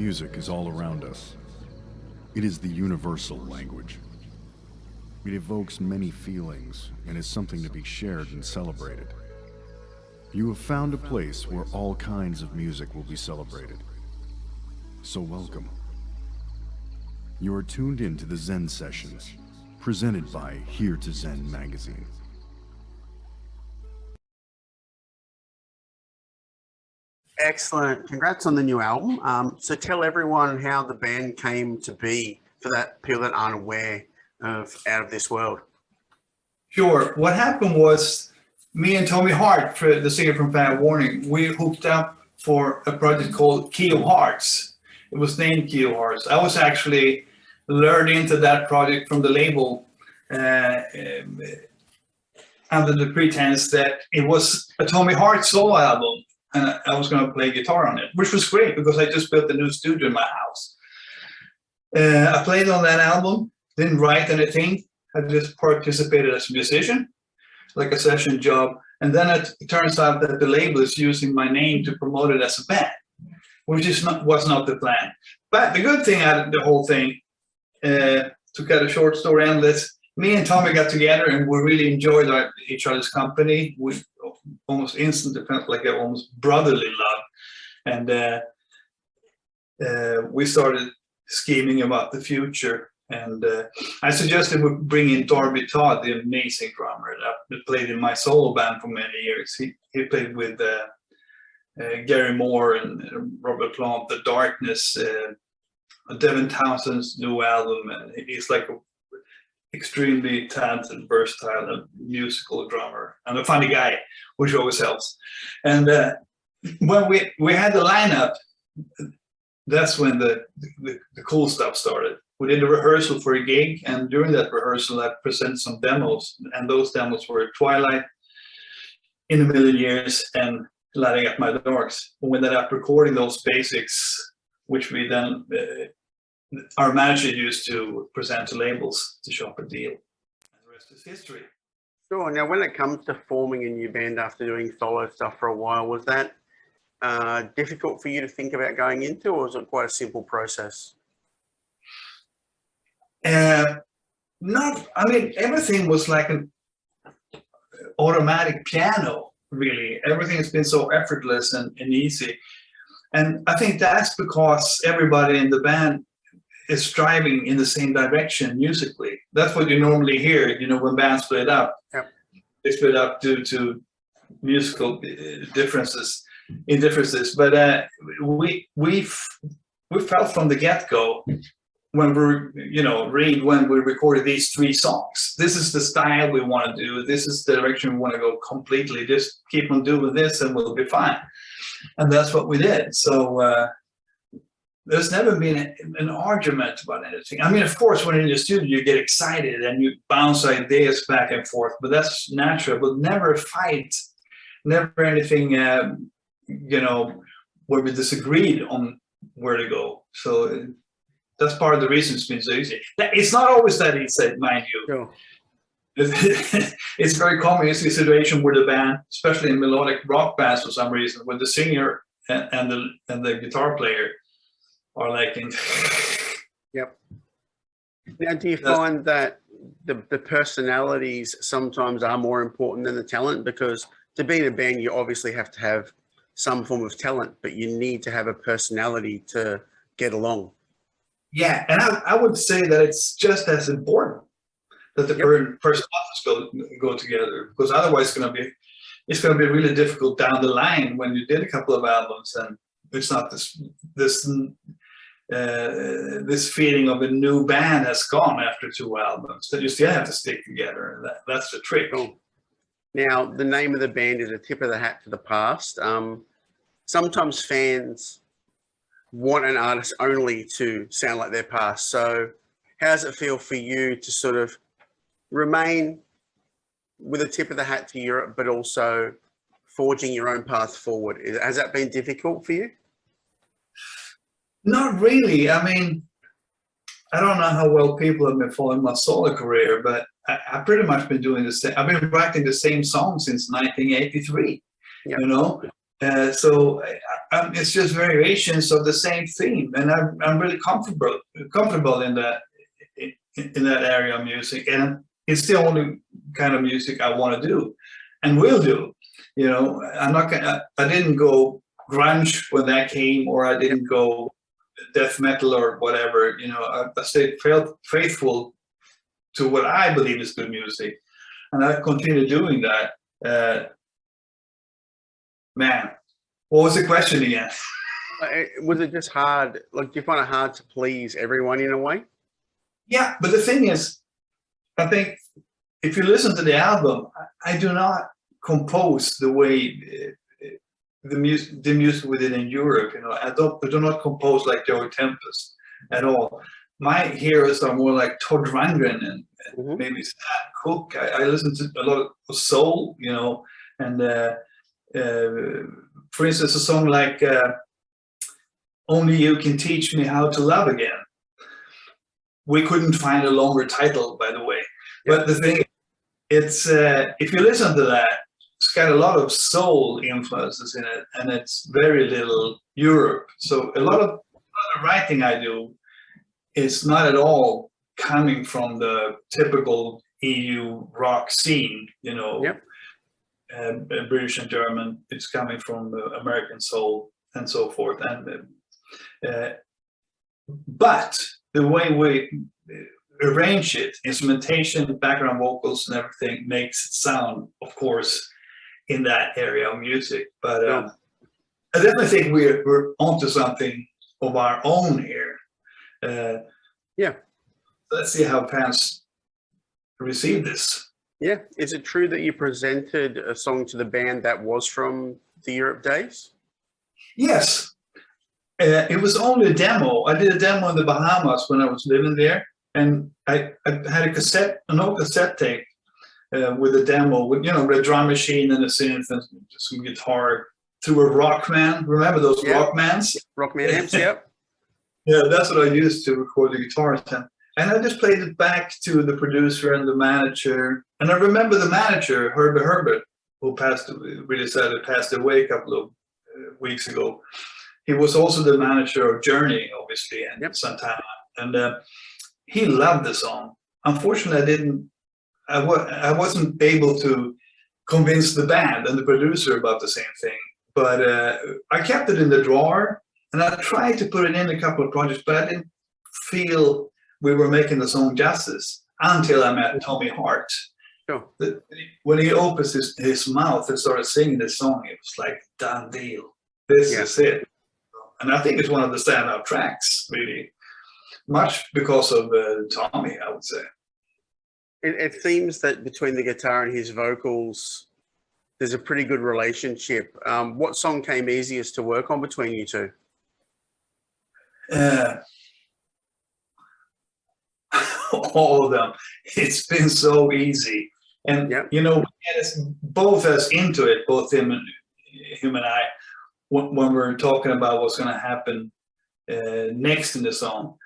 Music is all around us. It is the universal language. It evokes many feelings and is something to be shared and celebrated. You have found a place where all kinds of music will be celebrated. So welcome. You are tuned in to the Zen Sessions, presented by Hear2Zen Magazine. Excellent. Congrats on the new album. So tell everyone how the band came to be for that people that aren't aware of Out of This World. Sure. What happened was me and Tommy Hart, the singer from Fair Warning, we hooked up for a project called Key of Hearts. It was named Key of Hearts. I was actually lured into that project from the label under the pretense that it was a Tommy Hart solo album. And I was going to play guitar on it, which was great because I just built a new studio in my house. I played on that album, didn't write anything. I just participated as a musician, like a session job. And then it turns out that the label is using my name to promote it as a band, which was not the plan. But the good thing out of the whole thing, to cut a short story endless, me and Tommy got together and we really enjoyed each other's company. We almost instantly felt like an almost brotherly love. And we started scheming about the future. And I suggested we bring in Darby Todd, the amazing drummer that played in my solo band for many years. He played with Gary Moore and Robert Plant, The Darkness, Devin Townsend's new album. And he's like a extremely talented, versatile, and musical drummer, and a funny guy, which always helps. And when we had the lineup, that's when the cool stuff started. We did a rehearsal for a gig, and during that rehearsal, I presented some demos, and those demos were Twilight, In a Million Years, and Lighting Up My Darks. We ended up recording those basics, which we then our manager used to present to labels to shop a deal. And the rest is history. Sure. Now, when it comes to forming a new band after doing solo stuff for a while, was that difficult for you to think about going into, or was it quite a simple process? I mean, everything was like an automatic piano, really. Everything has been so effortless and easy. And I think that's because everybody in the band is striving in the same direction musically. That's what you normally hear, you know, when bands split up. Yep. They split up due to musical indifferences. But we felt from the get-go when when we recorded these 3 songs, this is the style we want to do. This is the direction we want to go completely. Just keep on doing this and we'll be fine. And that's what we did. So there's never been an argument about anything. I mean, of course, when you're in the studio, you get excited and you bounce ideas back and forth, but that's natural. But never a fight, never anything, where we disagreed on where to go. So that's part of the reason it's been so easy. It's not always that easy, mind you. Sure. It's very common. You see a situation where the band, especially in melodic rock bands for some reason, where the singer and the guitar player are like in. Yep. Now, do you find that the personalities sometimes are more important than the talent? Because to be in a band, you obviously have to have some form of talent, but you need to have a personality to get along. Yeah, and I would say that it's just as important that the personalities go together, because otherwise it's going to be really difficult down the line when you did a couple of albums and it's not this feeling of a new band has gone after 2 albums. That you still have to stick together, and that's the trick. Cool. Now, the name of the band is a tip of the hat to the past. Sometimes fans want an artist only to sound like their past. So how does it feel for you to sort of remain with a tip of the hat to Europe, but also forging your own path forward? Has that been difficult for you? Not really. I mean, I don't know how well people have been following my solo career, but I've pretty much been doing the same. I've been writing the same song since 1983, Yep. you know, It's just variations of the same theme, and I'm really comfortable in that area of music, and it's the only kind of music I want to do and will do. You know, I didn't go grunge when that came, or I didn't go death metal or whatever. You know, I stayed faithful to what I believe is good music, and I continue doing that. Man, what was the question again? Was it just hard? Like, do you find it hard to please everyone in a way? Yeah, but the thing is, I think if you listen to the album, I do not compose the way the music within in Europe. You know, I do not compose like Joey Tempest at all. My heroes are more like Todd Rundgren and maybe Stan Cook. I listen to a lot of soul, you know, and for instance, a song like "Only You Can Teach Me How to Love Again." We couldn't find a longer title, by the way. But the thing, it's if you listen to that, it's got a lot of soul influences in it, and it's very little Europe. So a lot of the writing I do is not at all coming from the typical EU rock scene, you know, British and German. It's coming from American soul and so forth. And but the way we arrange it, instrumentation, background vocals, and everything makes it sound, of course, in that area of music. But I definitely think we're onto something of our own here. Let's see how fans receive this. Yeah. Is it true that you presented a song to the band that was from the Europe days? Yes. It was only a demo. I did a demo in the Bahamas when I was living there, and I had an old cassette tape with a demo with, you know, the drum machine and a synth and some guitar through a Rockman. Remember those Rockmans? Rockman amps, yep. Yeah, that's what I used to record the guitars. And I just played it back to the producer and the manager. And I remember the manager, Herbert, who passed away a couple of weeks ago. He was also the manager of Journey, obviously, and Santana. And he loved the song. Unfortunately, I wasn't able to convince the band and the producer about the same thing. But I kept it in the drawer, and I tried to put it in a couple of projects, but I didn't feel we were making the song justice until I met Tommy Hart. Sure. When he opens his mouth and started singing this song, it was like, done deal. This is it. And I think it's one of the standout tracks, really, much because of Tommy, I would say. It seems that between the guitar and his vocals, there's a pretty good relationship. What song came easiest to work on between you two? All of them. It's been so easy. And, you know, both us into it, both him and I, when we're talking about what's going to happen next in the song.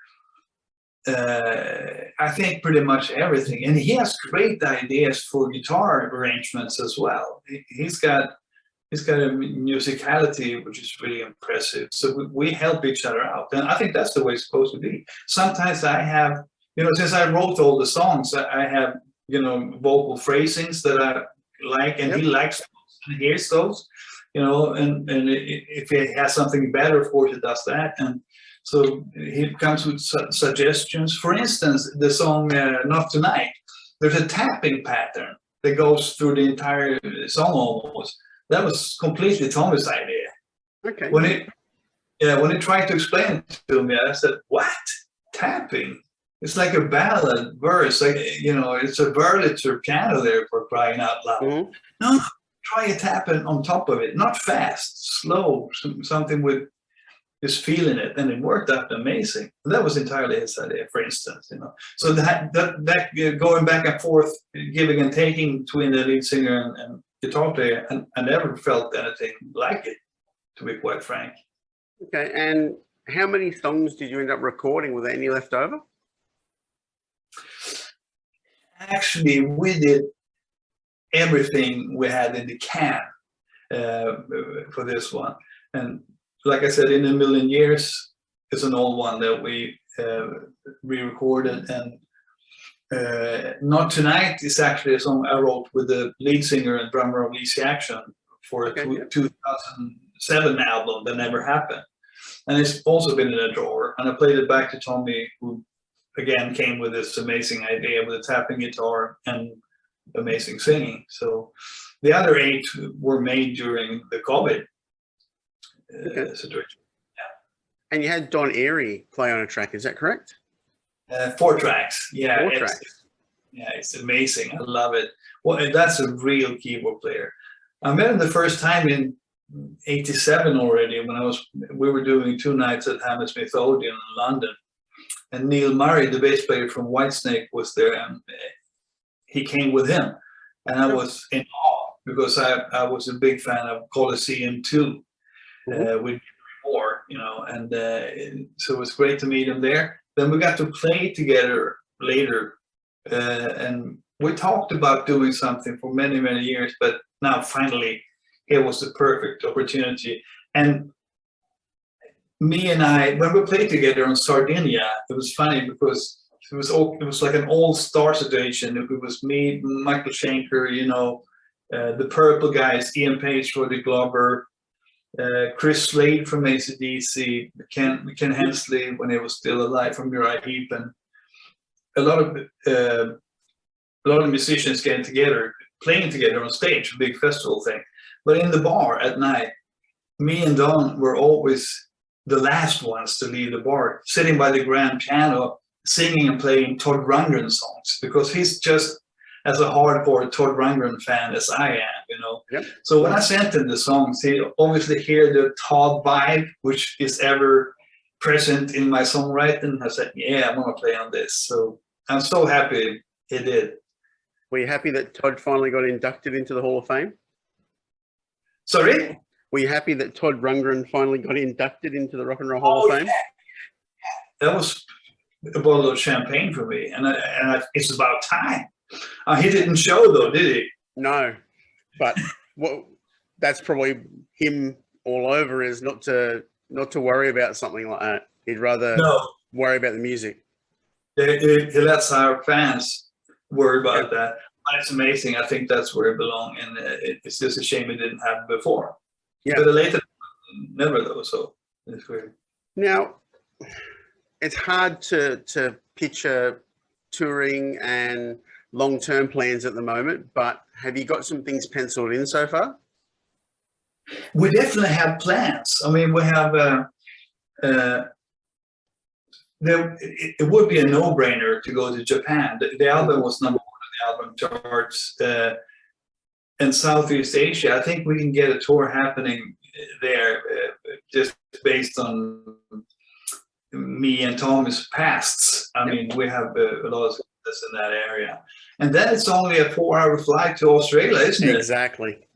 I think pretty much everything. And he has great ideas for guitar arrangements as well. He's got a musicality which is really impressive. So we help each other out. And I think that's the way it's supposed to be. Sometimes I have, you know, since I wrote all the songs, I have, you know, vocal phrasings that I like, and he likes those and hears those, you know, and if he has something better, of course, he does that. And so he comes with suggestions. For instance, the song Not Tonight, there's a tapping pattern that goes through the entire song almost. That was completely Tommy's idea. Okay. When he tried to explain it to me, I said, what? Tapping? It's like a ballad verse, like, you know, it's a Wurlitzer piano there, for crying out loud. Mm-hmm. No, try a tapping on top of it, not fast, slow, something with just feeling it, and it worked out amazing. That was entirely his idea, for instance, you know. So that going back and forth, giving and taking between the lead singer and guitar player, and I never felt anything like it, to be quite frank. Okay, and how many songs did you end up recording? Were there any left over? Actually, we did everything we had in the can. for this one. And like I said, In a Million Years is an old one that we re-recorded, and Not Tonight is actually a song I wrote with the lead singer and drummer of Easy Action for a 2007 album that never happened. And it's also been in a drawer. And I played it back to Tommy, who again came with this amazing idea with a tapping guitar and amazing singing. So the other 8 were made during the COVID situation. And you had Don Airy play on a track, is that correct? 4 tracks. Yeah. 4 tracks. Yeah, it's amazing. I love it. Well, that's a real keyboard player. I met him the first time in '87 already, when we were doing 2 nights at Hammersmith Odeon in London. And Neil Murray, the bass player from Whitesnake, was there, and he came with him. And I was in awe because I was a big fan of Colosseum 2 with Moore, and so it was great to meet him there. Then we got to play together later, and we talked about doing something for many, many years, but now finally it was the perfect opportunity. And me and I, when we played together on Sardinia, it was funny because it was like an all-star situation. It was me, Michael Schenker, the Purple guys, Ian Page, Roddy Glover, Chris Slade from AC/DC, Ken Hensley when he was still alive from Uriah Heep, and a lot of musicians getting together, playing together on stage, a big festival thing. But in the bar at night, me and Don were always the last ones to leave the bar, sitting by the grand piano, singing and playing Todd Rundgren songs, because he's just as a hardcore Todd Rundgren fan as I am, Yep. So when I sent him the songs, he obviously hear the Todd vibe, which is ever present in my songwriting. I said, yeah, I'm gonna play on this. So I'm so happy he did. Were you happy that Todd finally got inducted into the Hall of Fame? Sorry? Were you happy that Todd Rundgren finally got inducted into the Rock and Roll Hall of Fame? Yeah. That was a bottle of champagne for me, and it's about time. He didn't show though, did he? No, but that's probably him all over, is not to worry about something like that. He'd rather worry about the music. He lets our fans worry about that. But it's amazing. I think that's where it belongs, and it's just a shame it didn't happen before. Yeah. But later, never though. So it's weird. Now, it's hard to picture touring and long-term plans at the moment, but have you got some things penciled in so far? We definitely have plans. I mean, we have it would be a no-brainer to go to Japan. The album was number 1 on the album charts. In Southeast Asia, I think we can get a tour happening there, just based on me and Tommy's pasts. I mean, we have a lot of success in that area. And then it's only a 4-hour flight to Australia, isn't it? Exactly.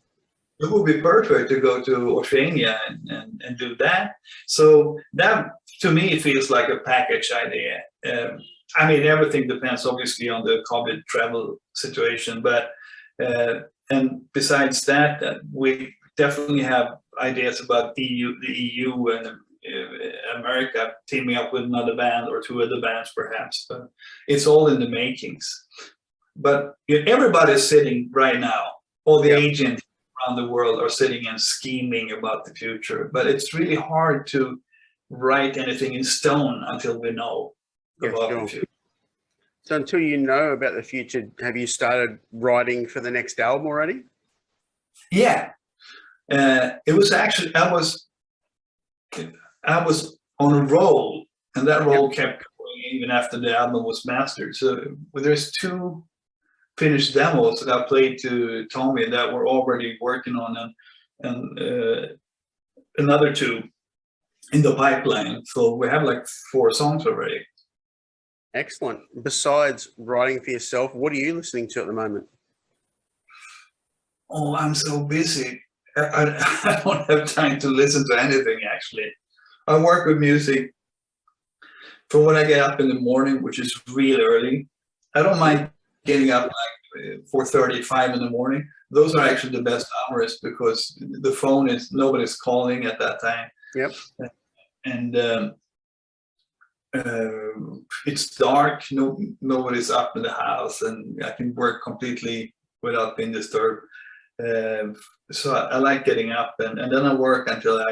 It would be perfect to go to Oceania and do that. So that, to me, feels like a package idea. I mean, everything depends obviously on the COVID travel situation, but and besides that, we definitely have ideas about the EU and America teaming up with another band or 2 other bands perhaps, but it's all in the makings. But everybody's sitting right now, all the agents around the world are sitting and scheming about the future, but it's really hard to write anything in stone until we know about the future. So until you know about the future, have you started writing for the next album already? Yeah. It was actually, I was on a roll, and that roll kept going even after the album was mastered. So there's 2 finished demos that I played to Tommy that we're already working on, and another 2 in the pipeline. So we have like 4 songs already. Excellent. Besides writing for yourself, what are you listening to at the moment? Oh, I'm so busy. I don't have time to listen to anything, actually. I work with music from when I get up in the morning, which is really early. I don't mind getting up like 4:30, 5 in the morning. Those are actually the best hours because the phone is nobody's calling at that time. Yep. And it's dark. Nobody's up in the house, and I can work completely without being disturbed. So I like getting up, and then I work until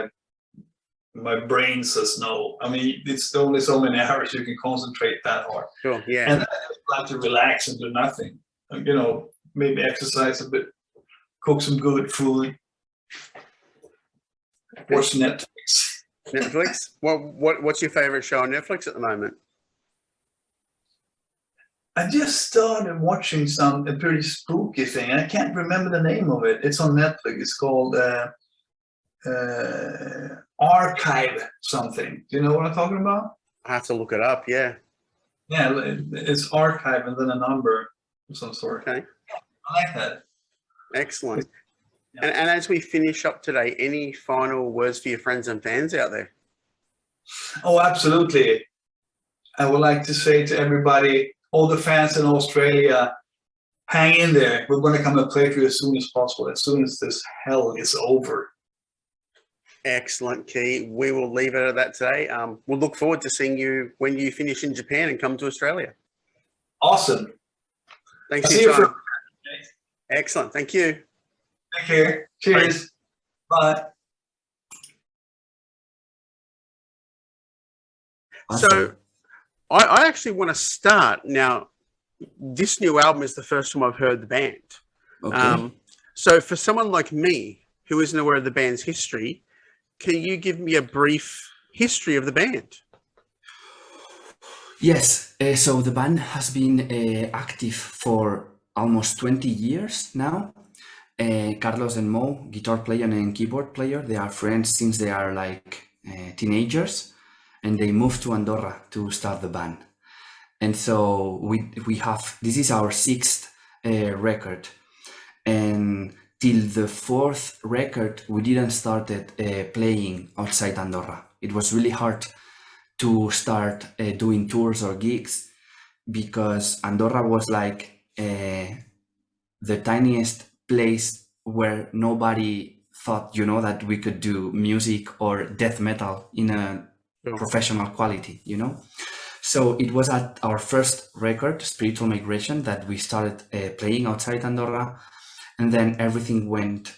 my brain says no. I mean, it's only so many hours you can concentrate that hard. Sure. Yeah. And then I just like to relax and do nothing. Maybe exercise a bit, cook some good food, watch Netflix. Netflix. What's your favorite show on Netflix at the moment? I just started watching a pretty spooky thing. I can't remember the name of it. It's on Netflix. It's called Archive something. Do you know what I'm talking about? I have to look it up. Yeah. Yeah, it's Archive and then a number of some sort. Okay. I like that. Excellent. Yeah. And as we finish up today, any final words for your friends and fans out there? Oh, absolutely. I would like to say to everybody, all the fans in Australia, hang in there. We're going to come and play for you as soon as possible, as soon as this hell is over. Excellent, Kee. We will leave it at that today. We'll look forward to seeing you when you finish in Japan and come to Australia. Awesome. Thanks for your time. Excellent. Thank you. Take care. Cheers. Bye. So I actually want to start now. This new album is the first time I've heard the band. Okay. So for someone like me who isn't aware of the band's history, can you give me a brief history of the band? Yes, so the band has been active for almost 20 years now. Carlos and Mo, guitar player and keyboard player, they are friends since they are like teenagers, and they moved to Andorra to start the band. And so we have, this is our sixth record, and till the fourth record, we didn't started playing outside Andorra. It was really hard to start doing tours or gigs because Andorra was like the tiniest place where nobody thought, that we could do music or death metal in a professional quality, So it was at our first record, Spiritual Migration, that we started playing outside Andorra. And then everything went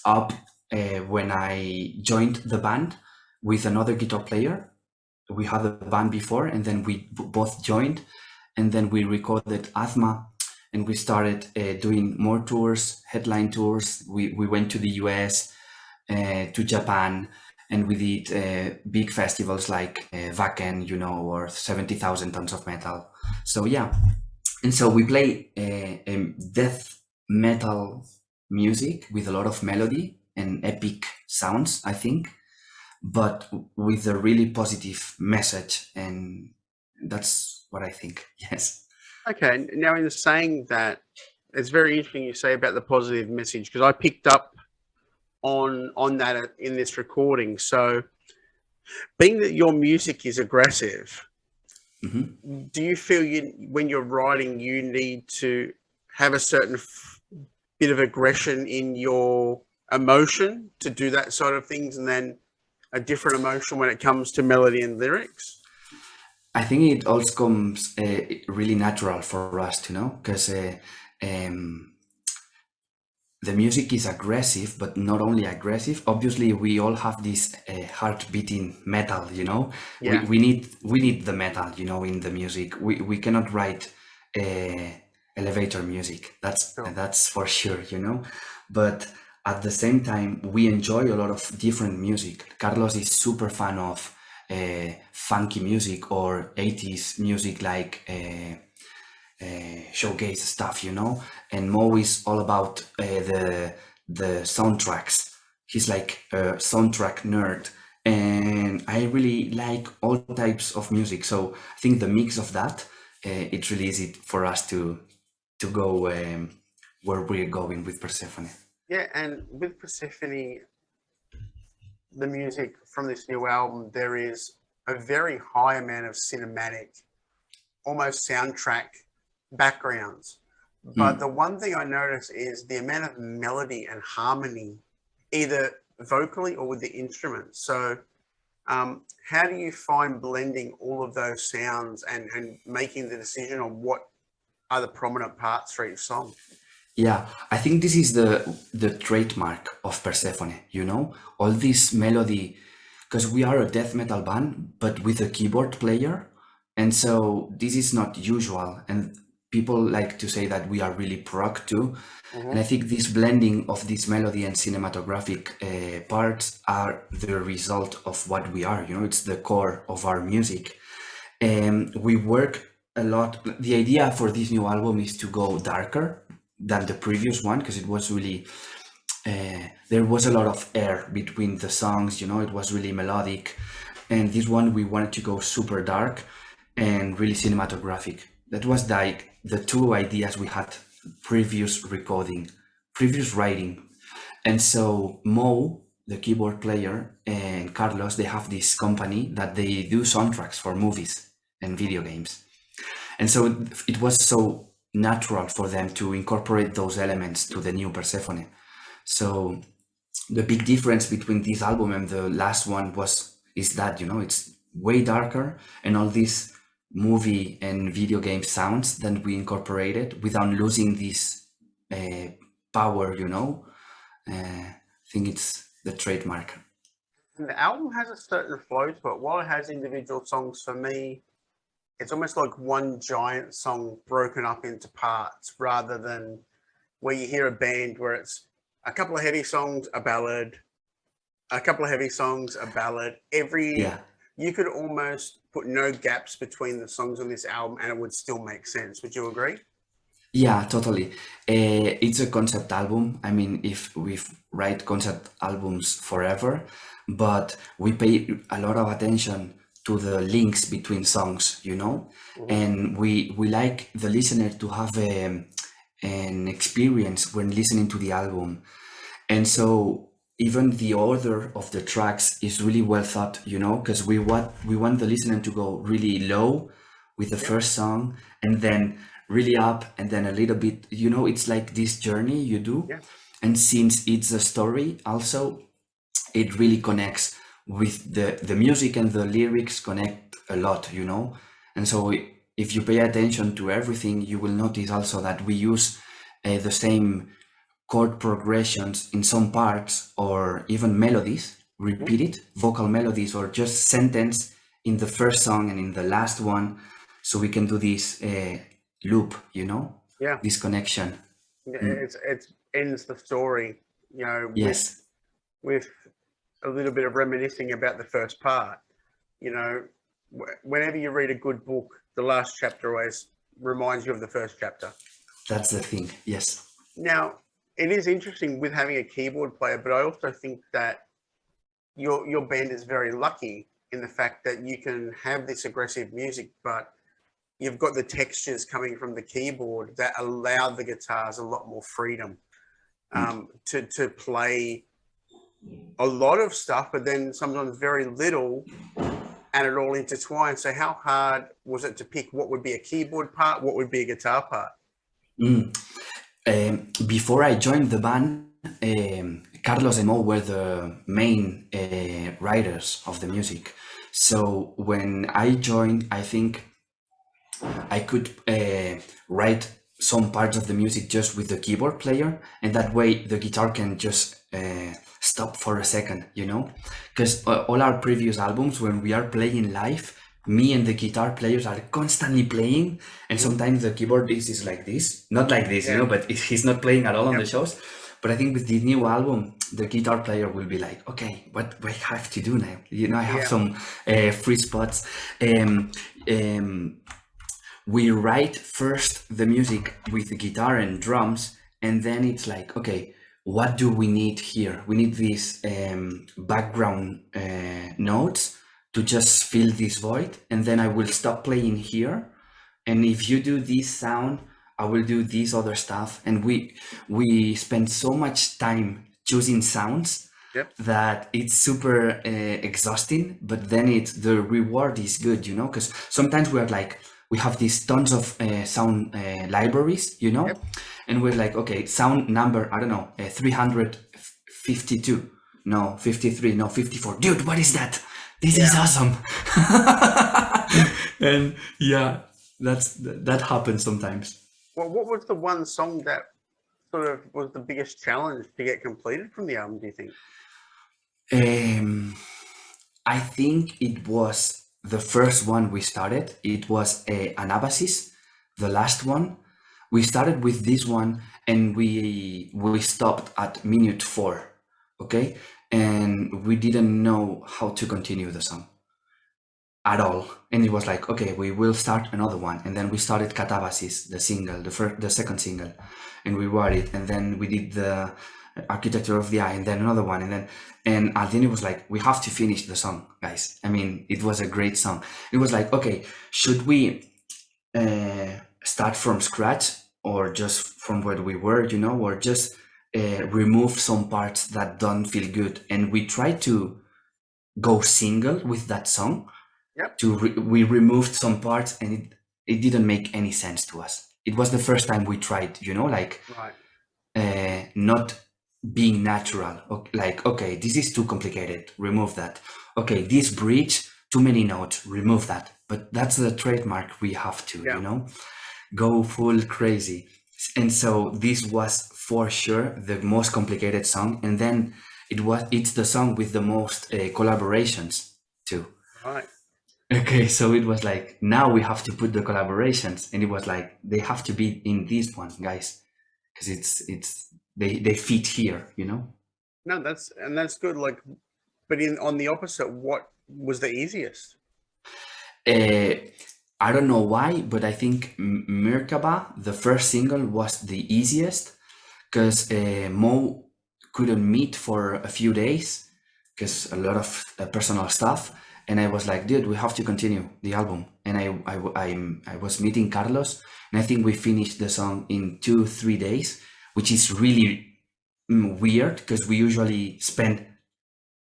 up when I joined the band with another guitar player. We had a band before, and then we both joined, and then we recorded Athma, and we started doing more tours, headline tours. We went to the US, to Japan, and we did big festivals like Wacken, or 70,000 Tons of Metal. So yeah, and so we play death metal music with a lot of melody and epic sounds, I think, but with a really positive message, and that's what I think. Yes. Okay. Now, in saying that, it's very interesting you say about the positive message, because I picked up on that in this recording. So, being that your music is aggressive, Mm-hmm. do you feel when you're writing, you need to have a certain bit of aggression in your emotion to do that sort of things, and then a different emotion when it comes to melody and lyrics? I think it also comes really natural for us to know, because the music is aggressive, but not only aggressive. Obviously, we all have this heart beating metal, Yeah. We need the metal, in the music. We cannot write elevator music. That's for sure, But at the same time, we enjoy a lot of different music. Carlos is super fan of funky music or 80s music, like showcase stuff, and Mo is all about the soundtracks. He's like a soundtrack nerd, and I really like all types of music. So I think the mix of that, it's really easy for us to go where we're going with Persefone. Yeah, and with Persefone, the music from this new album, there is a very high amount of cinematic, almost soundtrack backgrounds. But the one thing I notice is the amount of melody and harmony, either vocally or with the instruments. So how do you find blending all of those sounds and making the decision on what are the prominent parts for each song? Yeah, I think this is the trademark of Persephone, you know, all this melody, because we are a death metal band, but with a keyboard player. And so this is not usual. And people like to say that we are really prog too. And I think this blending of this melody and cinematographic parts are the result of what we are, you know, it's the core of our music. And we work a lot. The idea for this new album is to go darker than the previous one, because it was really, there was a lot of air between the songs, you know, it was really melodic. And this one, we wanted to go super dark and really cinematographic. That was like the two ideas we had previous writing. And so Mo, the keyboard player, and Carlos, they have this company that they do soundtracks for movies and video games. And so it was so natural for them to incorporate those elements to the new Persephone. So the big difference between this album and the last one is that, you know, it's way darker, and all these movie and video game sounds that we incorporated without losing this power, you know. I think it's the trademark. And the album has a certain flow to it. While it has individual songs, for me, it's almost like one giant song broken up into parts, rather than where you hear a band where it's a couple of heavy songs, a ballad, a couple of heavy songs, a ballad. You could almost put no gaps between the songs on this album and it would still make sense. Would you agree? Yeah, totally. It's a concept album. I mean, if we write concept albums forever, but we pay a lot of attention to the links between songs, you know, and we like the listener to have an experience when listening to the album. And so even the order of the tracks is really well thought, you know, because we want the listener to go really low with the first song, and then really up, and then a little bit, you know, it's like this journey you do. And since it's a story also, it really connects with the music, and the lyrics connect a lot, you know. And so if you pay attention to everything, you will notice also that we use the same chord progressions in some parts, or even melodies, repeated vocal melodies, or just sentence in the first song and in the last one, so we can do this loop, you know, this connection. It ends the story, you know, Yes. with a little bit of reminiscing about the first part. You know, whenever you read a good book, the last chapter always reminds you of the first chapter. That's the thing. Yes. Now, it is interesting with having a keyboard player, but I also think that your band is very lucky in the fact that you can have this aggressive music, but you've got the textures coming from the keyboard that allow the guitars a lot more freedom to play a lot of stuff, but then sometimes very little, and it all intertwines. So how hard was it to pick what would be a keyboard part, what would be a guitar part? Before I joined the band, Carlos and Mo were the main writers of the music. So when I joined, I think I could write some parts of the music just with the keyboard player, and that way the guitar can just stop for a second, you know, because all our previous albums, when we are playing live, me and the guitar players are constantly playing, and sometimes the keyboardist is like this, not like this, you know, but he's not playing at all on the shows. But I think with the new album, the guitar player will be like, okay, what do I have to do now? You know, I have some free spots. We write first the music with the guitar and drums, and then it's like, okay, what do we need here? We need these background notes to just fill this void, and then I will stop playing here. And if you do this sound, I will do this other stuff. And we spend so much time choosing sounds that it's super exhausting, but then the reward is good, you know, because sometimes we're like, we have these tons of sound libraries, you know, Yep. and we're like, okay, sound number, I don't know, 352, no, 53, no, 54. Dude, what is that? This is awesome. And yeah, that happens sometimes. Well, what was the one song that sort of was the biggest challenge to get completed from the album, do you think? I think it was the first one we started. It was Anabasis, the last one. We started with this one and we stopped at minute 4, okay? And we didn't know how to continue the song at all. And it was like, okay, we will start another one. And then we started Katabasis, the single, the second single, and we wrote it. And then we did the Architecture of the Eye, and then another one. And at the end it was like, we have to finish the song, guys. I mean, it was a great song. It was like, okay, should we start from scratch or just from where we were, you know, or just remove some parts that don't feel good? And we tried to go single with that song. Yep. We removed some parts and it didn't make any sense to us. It was the first time we tried, you know, like not being natural. Like, okay, this is too complicated, remove that. Okay, this bridge, too many notes, remove that. But that's the trademark we have to, you know, go full crazy. And so this was for sure the most complicated song. And then it's the song with the most collaborations too. Right. Okay, so it was like, now we have to put the collaborations, and it was like, they have to be in this one, guys, because they fit here, you know. No, that's good. Like, but on the opposite, what was the easiest? I don't know why, but I think Merkaba, the first single, was the easiest because Mo couldn't meet for a few days because a lot of personal stuff. And I was like, dude, we have to continue the album. And I was meeting Carlos, and I think we finished the song in 2-3 days, which is really weird because we usually spend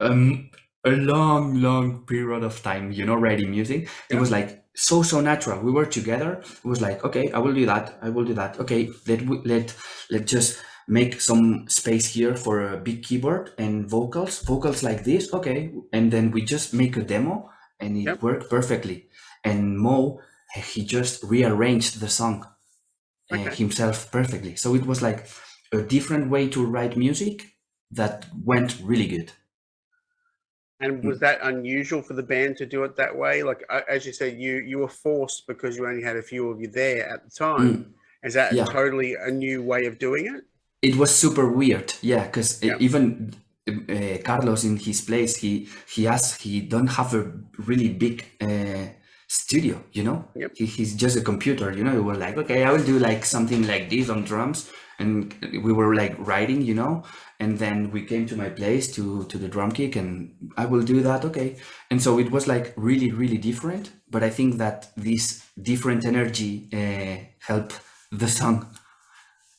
a long period of time, you know, writing music. It was like so natural. We were together. It was like, okay, I will do that. Okay, let's just make some space here for a big keyboard and vocals like this. Okay. And then we just make a demo and it worked perfectly. And Mo, he just rearranged the song himself perfectly. So it was like a different way to write music that went really good. And was that unusual for the band to do it that way? Like, as you said, you were forced because you only had a few of you there at the time. Is that totally a new way of doing it? It was super weird, because even Carlos in his place, he don't have a really big studio, you know. He's just a computer, you know. He was like, okay, I will do like something like this on drums, and we were like writing, you know. And then we came to my place to the drum kick, and I will do that, okay. And so it was like really different, but I think that this different energy helped the song.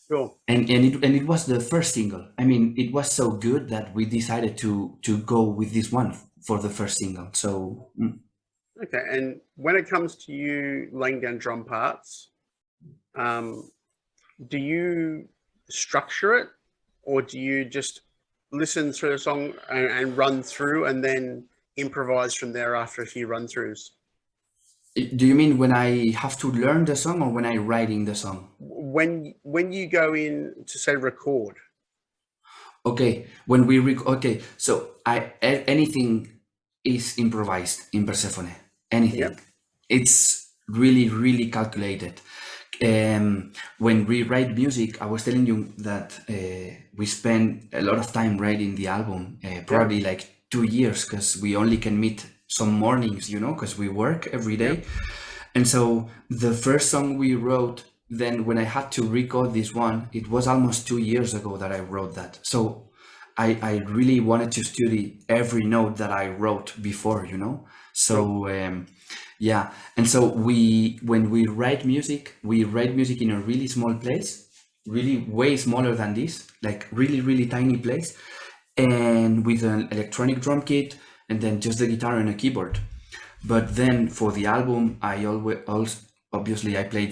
Sure. And it was the first single. I mean, it was so good that we decided to go with this one for the first single. So okay. And when it comes to you laying down drum parts, do you structure it, or do you just listen through the song and run through and then improvise from there after a few run throughs? Do you mean when I have to learn the song or when I'm writing the song? When you go in to say record. Okay, when we okay, so anything is improvised in Persefone. Anything. It's really calculated. When we write music, I was telling you that we spend a lot of time writing the album, probably like 2 years, because we only can meet some mornings, you know, because we work every day. And so the first song we wrote, then when I had to record this one, it was almost 2 years ago that I wrote that. So I really wanted to study every note that I wrote before, you know. So and so when we write music in a really small place, really way smaller than this, like really tiny place, and with an electronic drum kit, and then just the guitar and a keyboard. But then for the album, I obviously I play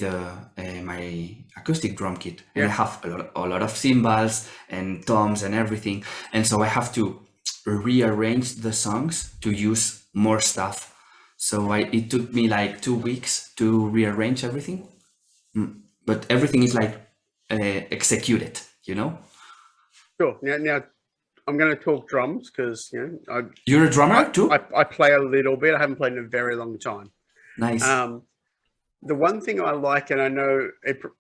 my acoustic drum kit, and Yeah. I have a lot of cymbals and toms and everything, and so I have to rearrange the songs to use more stuff. So it took me like 2 weeks to rearrange everything, but everything is like executed, you know. Sure. Now I'm going to talk drums because You're a drummer too? I play a little bit. I haven't played in a very long time. Nice. The one thing I like, and I know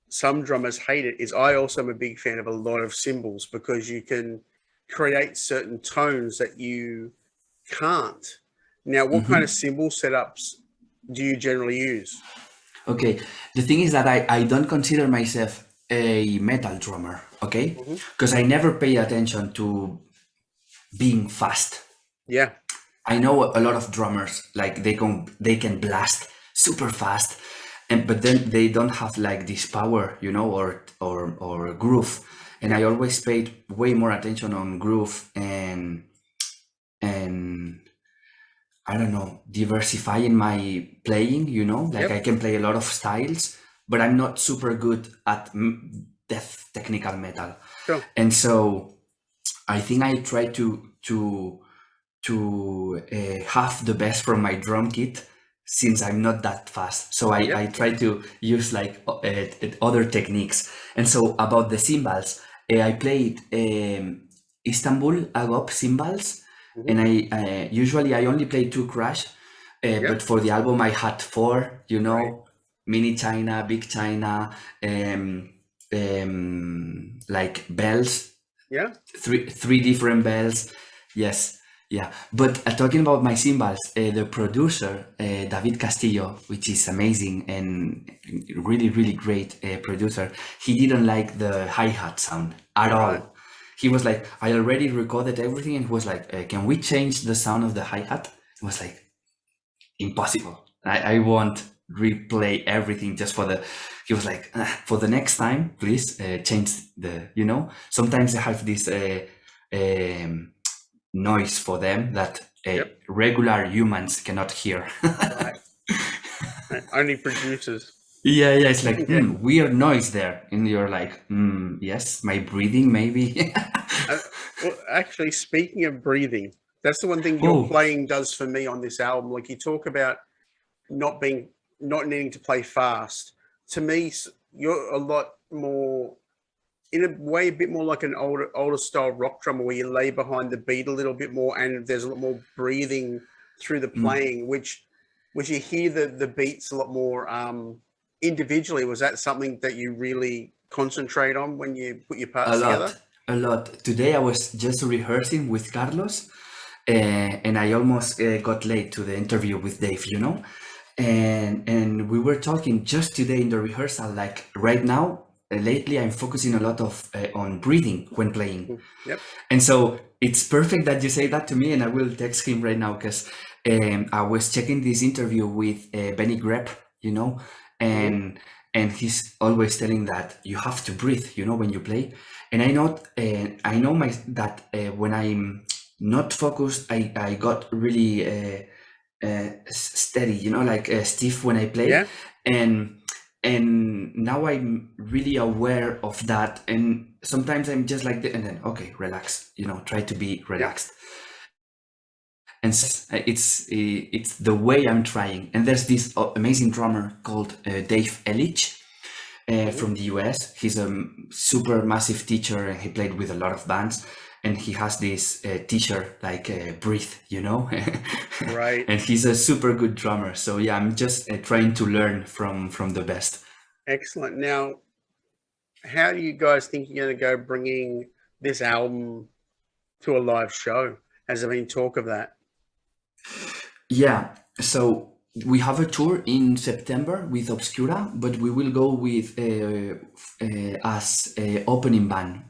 some drummers hate it, is I also am a big fan of a lot of cymbals because you can create certain tones that you can't. Now, what kind of cymbal setups do you generally use? Okay, the thing is that I don't consider myself a metal drummer, okay? Because I never pay attention to being fast. Yeah. I know a lot of drummers, like they can blast super fast, but then they don't have like this power, you know, or groove. And I always paid way more attention on groove and I don't know, diversifying my playing, you know, like I can play a lot of styles, but I'm not super good at death technical metal. Sure. And so I think I try to have the best from my drum kit since I'm not that fast. So I try to use like other techniques. And so about the cymbals, I played Istanbul Agop cymbals. And I usually I only play 2 crash, but for the album I had 4, you know, mini China, big China, like bells. Yeah. Three different bells. Yes. Yeah. But talking about my cymbals, the producer, David Castillo, which is amazing and really, really great producer, he didn't like the hi-hat sound at all. He was like, I already recorded everything, and he was like, can we change the sound of the hi-hat? It was like, impossible. I won't replay everything just for the... He was like, for the next time, please change the, you know? Sometimes I have this noise for them that regular humans cannot hear. Only producers. Yeah, it's like weird noise there, and you're like, yes, my breathing maybe. Well, actually, speaking of breathing, that's the one thing your playing does for me on this album. Like you talk about not needing to play fast. To me, you're a lot more, in a way, a bit more like an older style rock drummer where you lay behind the beat a little bit more, and there's a lot more breathing through the playing, which you hear the beats a lot more individually. Was that something that you really concentrate on when you put your parts together? A lot. Today I was just rehearsing with Carlos, and I almost got late to the interview with Dave, you know, and we were talking just today in the rehearsal, like right now, lately I'm focusing a lot on breathing when playing. And so it's perfect that you say that to me, and I will text him right now because I was checking this interview with Benny Grepp, you know, and he's always telling that you have to breathe, you know, when you play. And I know that when I'm not focused, I got really steady, you know, like stiff when I play. And now I'm really aware of that. And sometimes I'm just like, and then, okay, relax, you know, try to be relaxed. And it's the way I'm trying. And there's this amazing drummer called Dave Ellich from the US. He's a super massive teacher, and he played with a lot of bands. And he has this t-shirt like breathe, you know. Right. And he's a super good drummer. So yeah, I'm just trying to learn from the best. Excellent. Now, how do you guys think you're going to go bringing this album to a live show? Has there been talk of that? Yeah, so we have a tour in September with Obscura, but we will go with as opening band.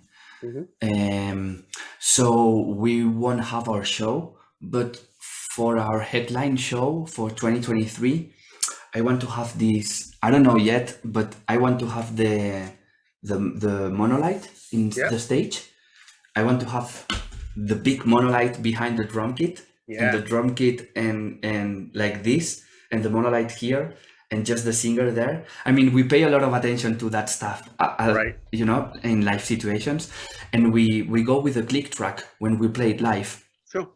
So we won't have our show, but for our headline show for 2023, I want to have this, I don't know yet, but I want to have the monolith in the stage. I want to have the big monolith behind the drum kit, and the drum kit and like this, and the monolith here, and just the singer there. I mean, we pay a lot of attention to that stuff, Right. you know, in live situations, and we go with a click track when we play it live. Sure.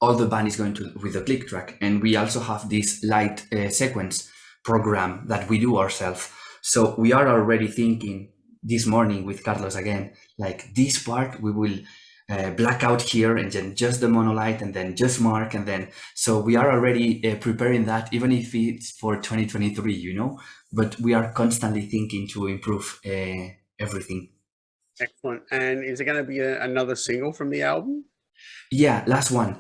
All the band is going to with a click track, and we also have this light sequence program that we do ourselves. So we are already thinking this morning with Carlos again, like this part we will black out here, and then just the monolight, and then just mark, and then so we are already preparing that, even if it's for 2023, you know. But we are constantly thinking to improve everything. Excellent. And is it going to be another single from the album? Yeah, last one.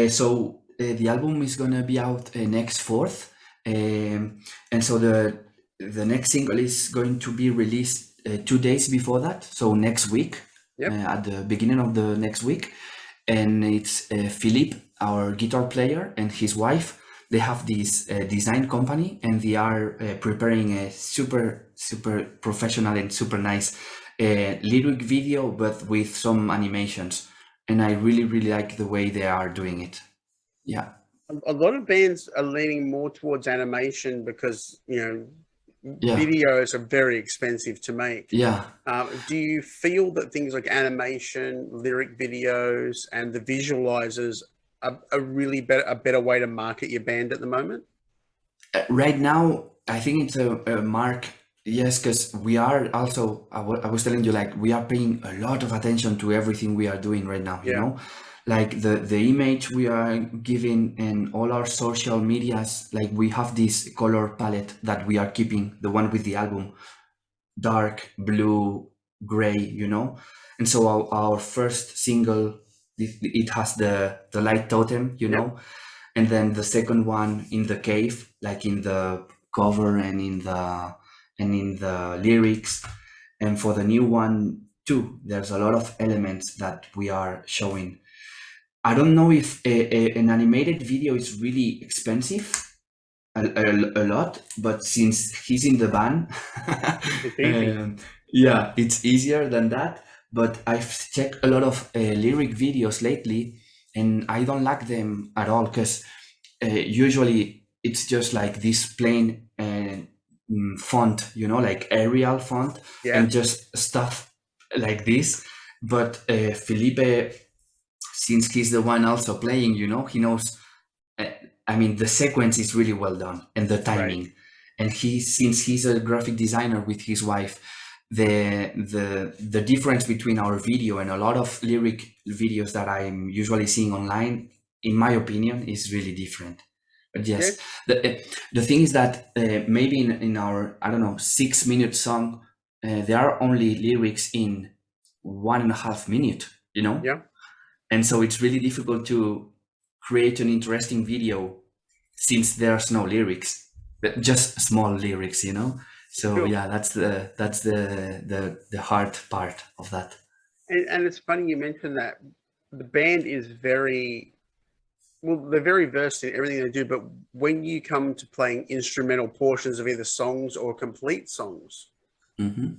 So the album is gonna be out next 4th, and so the next single is going to be released 2 days before that. So next week, Yep. at the beginning of the next week, and it's Philippe, our guitar player, and his wife. They have this design company, and they are preparing a super professional and super nice lyric video, but with some animations. And I really like the way they are doing it. Yeah. A lot of bands are leaning more towards animation because, you know, Yeah. videos are very expensive to make. Yeah. Do you feel that things like animation, lyric videos, and the visualizers are really a better way to market your band at the moment? Right now, I think it's a mark. Yes, because we are also, I was telling you, like, we are paying a lot of attention to everything we are doing right now, you Yeah. know? Like the image we are giving and all our social medias, like we have this color palette that we are keeping, the one with the album, dark, blue, gray, you know? And so our first single, it has the light totem, you Yep. know? And then the second one in the cave, like in the cover and in the lyrics. And for the new one too, there's a lot of elements that we are showing. I don't know if an animated video is really expensive, a lot, but since he's in the band, It's easy. yeah, it's easier than that. But I've checked a lot of lyric videos lately, and I don't like them at all, because usually it's just like this plain font, you know, like Arial font, Yeah. and just stuff like this. But Felipe, since he's the one also playing, you know, he knows. I mean, the sequence is really well done, and the timing. Right. And since he's a graphic designer with his wife, the difference between our video and a lot of lyric videos that I'm usually seeing online, in my opinion, is really different. But yes, the thing is that maybe in our, I don't know, 6-minute song, there are only lyrics in 1.5 minutes, you know? Yeah. And so it's really difficult to create an interesting video since there's no lyrics, just small lyrics, you know? So Sure. yeah, that's the hard part of that. And it's funny you mentioned that. The band is they're very versed in everything they do, but when you come to playing instrumental portions of either songs or complete songs, Mm-hmm.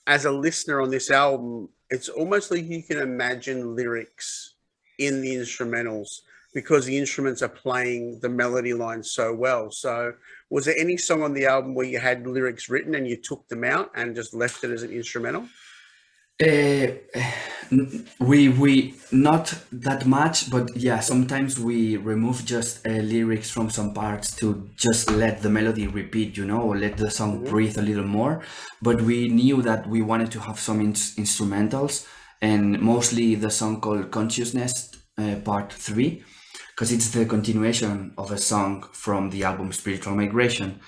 as a listener on this album, it's almost like you can imagine lyrics in the instrumentals because the instruments are playing the melody lines so well. So was there any song on the album where you had lyrics written and you took them out and just left it as an instrumental? We not that much, but yeah, sometimes we remove just lyrics from some parts to just let the melody repeat, you know, or let the song breathe a little more. But we knew that we wanted to have some instrumentals, and mostly the song called Consciousness, Part 3, because it's the continuation of a song from the album Spiritual Migration.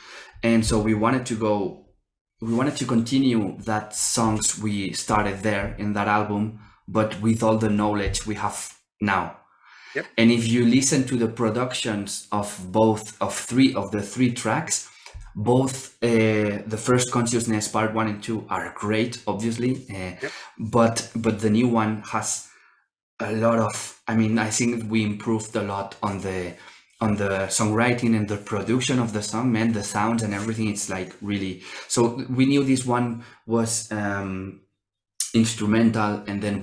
And so we wanted to continue that songs we started there in that album, but with all the knowledge we have now. Yep. And if you listen to the productions of the three tracks, both the first Consciousness Part 1 and 2 are great, obviously, but the new one has a lot of, I mean, I think we improved a lot on the songwriting and the production of the song, man, the sounds and everything. It's like really, so we knew this one was instrumental, and then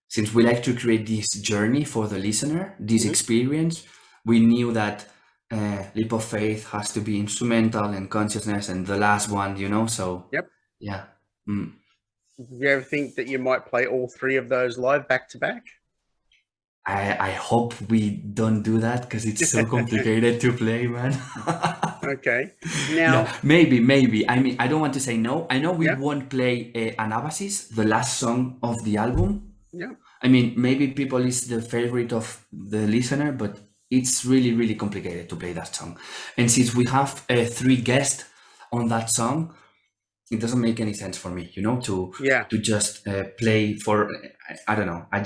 since we like to create this journey for the listener, this experience, we knew that Leap of Faith has to be instrumental and consciousness, and the last one, so Yep. yeah. Do you ever think that you might play all three of those live back to back? I hope we don't do that because it's so complicated to play, man. Okay. Now, maybe. I mean, I don't want to say no. I know we Yeah. won't play Anabasis, the last song of the album. yeah. I mean, maybe People is the favorite of the listener, but it's really, really complicated to play that song. And since we have 3 guests on that song, it doesn't make any sense for me, to just play for, I don't know. I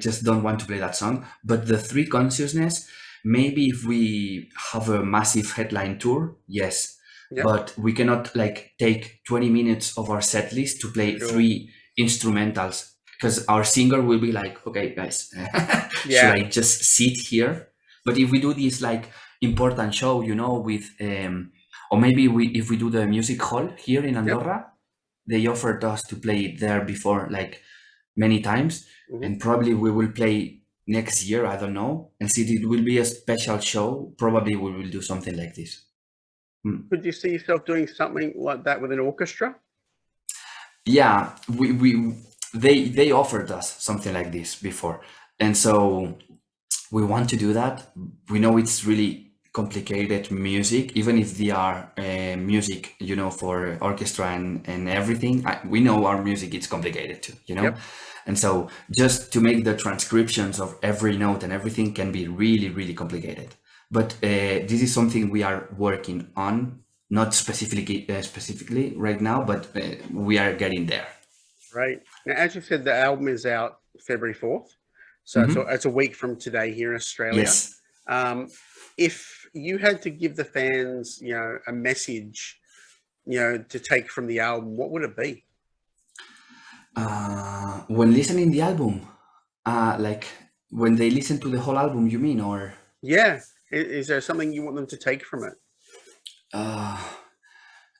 just don't want to play that song. But the 3 consciousness, maybe if we have a massive headline tour, yes. Yep. But we cannot take 20 minutes of our set list to play Sure. 3 instrumentals, because our singer will be like, okay, guys, should I just sit here? But if we do this important show, with or maybe if we do the music hall here in Andorra, they offered us to play there before, many times, and probably we will play next year. I don't know. And since it will be a special show, probably we will do something like this. Could you see yourself doing something like that with an orchestra? Yeah, they offered us something like this before, and so we want to do that. We know it's really complicated music, even if they are music, for orchestra and everything. We know our music is complicated too, Yep. And so just to make the transcriptions of every note and everything can be really, really complicated. But this is something we are working on, not specifically right now, but we are getting there. Right. Now, as you said, the album is out February 4th. So it's a week from today here in Australia. Yes. If you had to give the fans, a message, to take from the album, what would it be? When listening the album, when they listen to the whole album, you mean, or? Yeah. Is there something you want them to take from it?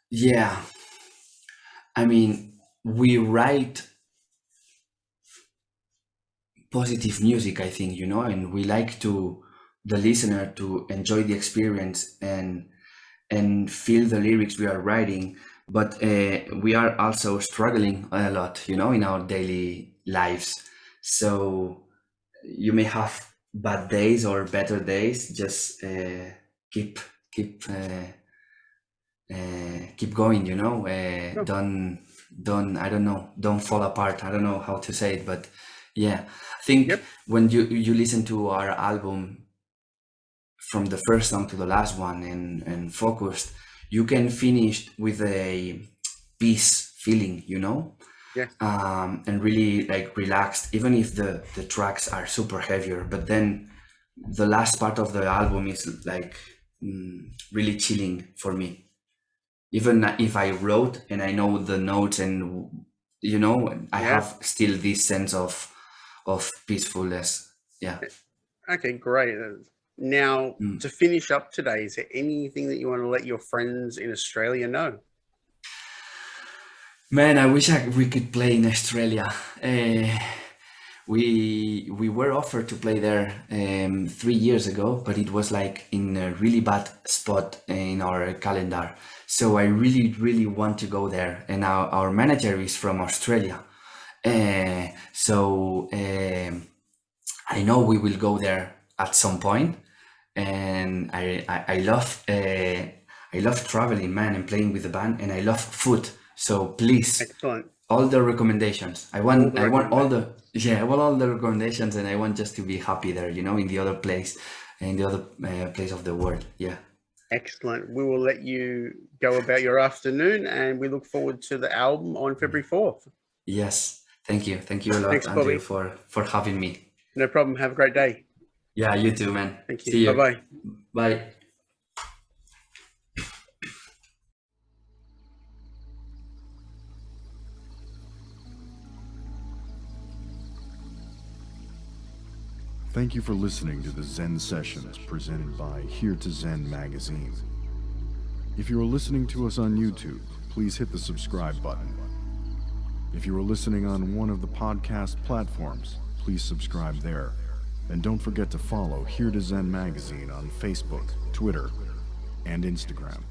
Yeah. I mean, we write positive music, I think, and we like the listener to enjoy the experience and feel the lyrics we are writing. But we are also struggling a lot, in our daily lives. So you may have bad days or better days. Just keep going, Sure. Don't fall apart. I don't know how to say it, but yeah, I think Yep. when you listen to our album from the first song to the last one and focused, you can finish with a peace feeling, Yes. and really relaxed, even if the tracks are super heavier. But then the last part of the album is really chilling for me. Even if I wrote and I know the notes and I have still this sense of peacefulness. Yeah. Okay, great. Now, to finish up today, is there anything that you want to let your friends in Australia know? Man, I wish we could play in Australia. We were offered to play there 3 years ago, but it was in a really bad spot in our calendar. So I really, really want to go there. And our manager is from Australia. So I know we will go there at some point. And I love traveling, man, and playing with the band, and I love food. So please, Excellent. all the recommendations. I want all the recommendations, and I want just to be happy there, in the other place of the world. Yeah. Excellent. We will let you go about your afternoon, and we look forward to the album on February 4th. Yes. Thank you a lot, Thanks, Andrew, Bobby. for having me. No problem. Have a great day. Yeah, you too, man. Thank you. See you. Bye-bye. Bye. Thank you for listening to the Zen Sessions presented by Hear2Zen Magazine. If you are listening to us on YouTube, please hit the subscribe button. If you are listening on one of the podcast platforms, please subscribe there. And don't forget to follow Hear2Zen Magazine on Facebook, Twitter, and Instagram.